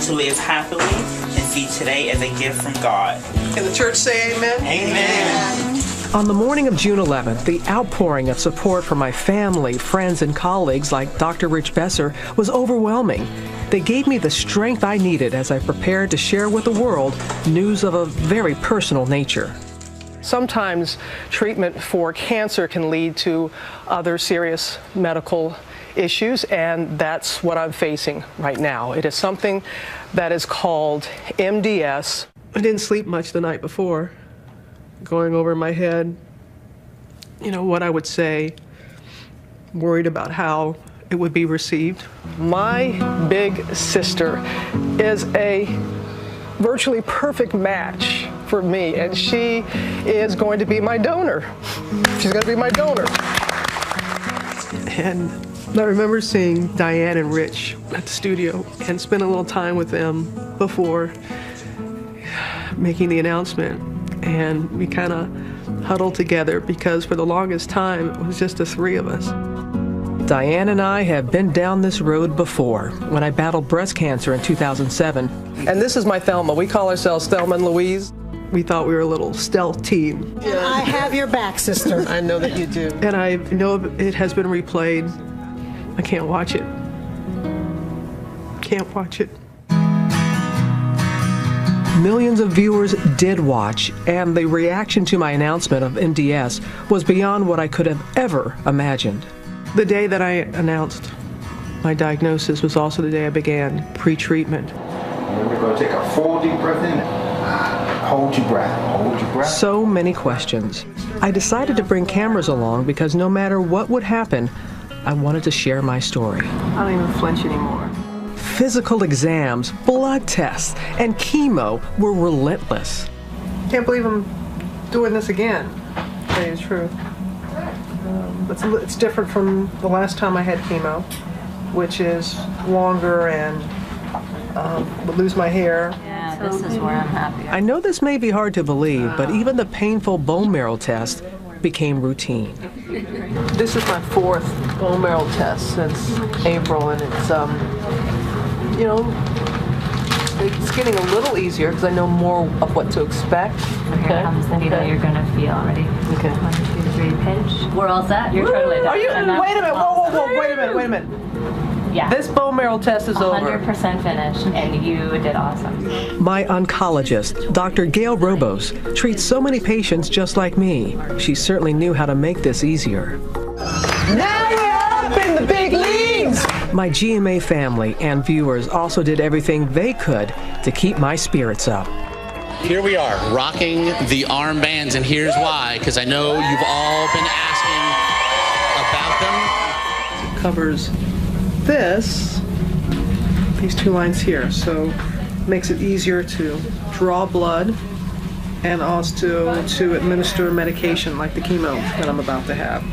to live happily and see today as a gift from God. Can the church say amen? Amen. On the morning of June 11th, the outpouring of support from my family, friends, and colleagues like Dr. Rich Besser was overwhelming. They gave me the strength I needed as I prepared to share with the world news of a very personal nature. Sometimes treatment for cancer can lead to other serious medical issues, and that's what I'm facing right now. It is something that is called MDS. I didn't sleep much the night before, going over in my head, what I would say, worried about how it would be received. My big sister is a virtually perfect match for me, and she is going to be my donor. She's going to be my donor. And I remember seeing Diane and Rich at the studio and spent a little time with them before making the announcement. And we kind of huddled together because for the longest time it was just the three of us. Diane and I have been down this road before when I battled breast cancer in 2007. And this is my Thelma. We call ourselves Thelma and Louise. We thought we were a little stealth team. And I have your back, sister. I know that you do. And I know it has been replayed. I can't watch it. Can't watch it. Millions of viewers did watch, and the reaction to my announcement of MDS was beyond what I could have ever imagined. The day that I announced my diagnosis was also the day I began pre-treatment. We're going to take a full deep breath in. Hold your breath. Hold your breath. So many questions. I decided to bring cameras along because no matter what would happen, I wanted to share my story. I don't even flinch anymore. Physical exams, blood tests, and chemo were relentless. Can't believe I'm doing this again, to tell you the truth. It's different from the last time I had chemo, which is longer and would lose my hair. Yeah, this is where I'm happy. I know this may be hard to believe, but even the painful bone marrow test became routine. This is my fourth bone marrow test since April, and it's it's getting a little easier because I know more of what to expect. Here comes the needle you're going to feel. Ready? Okay. 1, 2, 3, pinch. We're all set. You're totally done. Are you? Wait a minute. Whoa. Wait a minute. Yeah. This bone marrow test is over. 100% finished, and you did awesome. My oncologist, Dr. Gail Robos, treats so many patients just like me. She certainly knew how to make this easier. Now we're up in the big leagues! My GMA family and viewers also did everything they could to keep my spirits up. Here we are, rocking the armbands, and here's why, because I know you've all been asking about them. It covers these two lines here, so it makes it easier to draw blood and also to administer medication like the chemo that I'm about to have.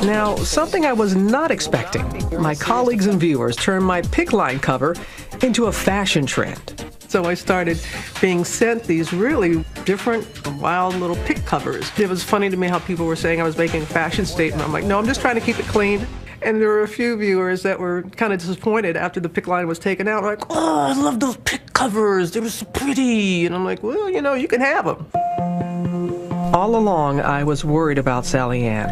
Now, something I was not expecting. My colleagues and viewers turned my PIC line cover into a fashion trend. So I started being sent these really different, wild little PIC covers. It was funny to me how people were saying I was making a fashion statement. I'm like, no, I'm just trying to keep it clean. And there were a few viewers that were kind of disappointed after the PIC line was taken out. Like, oh, I love those PIC covers. They were so pretty. And I'm like, well, you can have them. All along, I was worried about Sally Ann,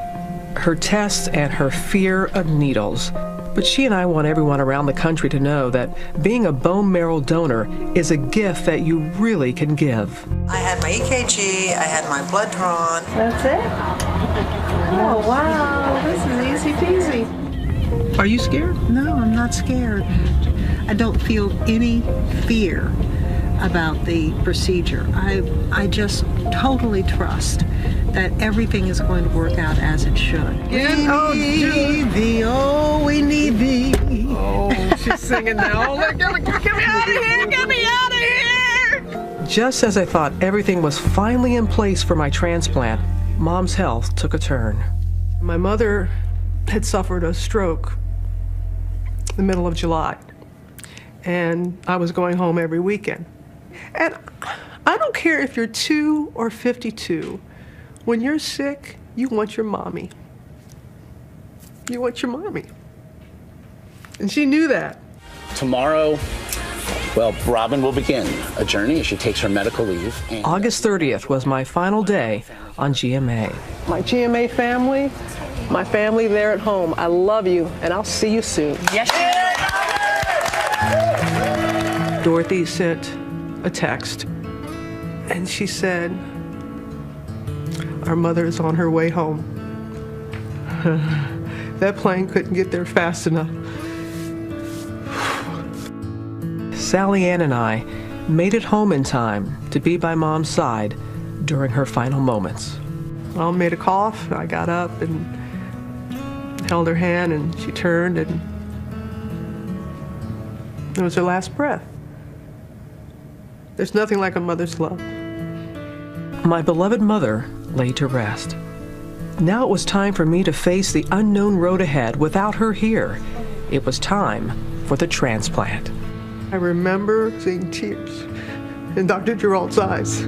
her tests and her fear of needles. But she and I want everyone around the country to know that being a bone marrow donor is a gift that you really can give. I had my EKG, I had my blood drawn. That's it? Oh, wow. This is easy peasy. Are you scared? No, I'm not scared. I don't feel any fear about the procedure. I just totally trust that everything is going to work out as it should. We need thee. Oh, she's singing now. Oh, get me out of here! Get me out of here! Just as I thought everything was finally in place for my transplant, Mom's health took a turn. My mother had suffered a stroke in the middle of July, and I was going home every weekend. And I don't care if you're 2 or 52. When you're sick, you want your mommy. You want your mommy. And she knew that. Tomorrow Well, Robin will begin a journey as she takes her medical leave. August 30th was my final day on GMA. My GMA family, my family there at home, I love you, and I'll see you soon. Yes. Dorothy sent a text, and she said, "Our mother is on her way home." That plane couldn't get there fast enough. Sally Ann and I made it home in time to be by Mom's side during her final moments. Mom made a cough. I got up and held her hand, and she turned, and it was her last breath. There's nothing like a mother's love. My beloved mother lay to rest. Now it was time for me to face the unknown road ahead without her here. It was time for the transplant. I remember seeing tears in Dr. Gerald's eyes.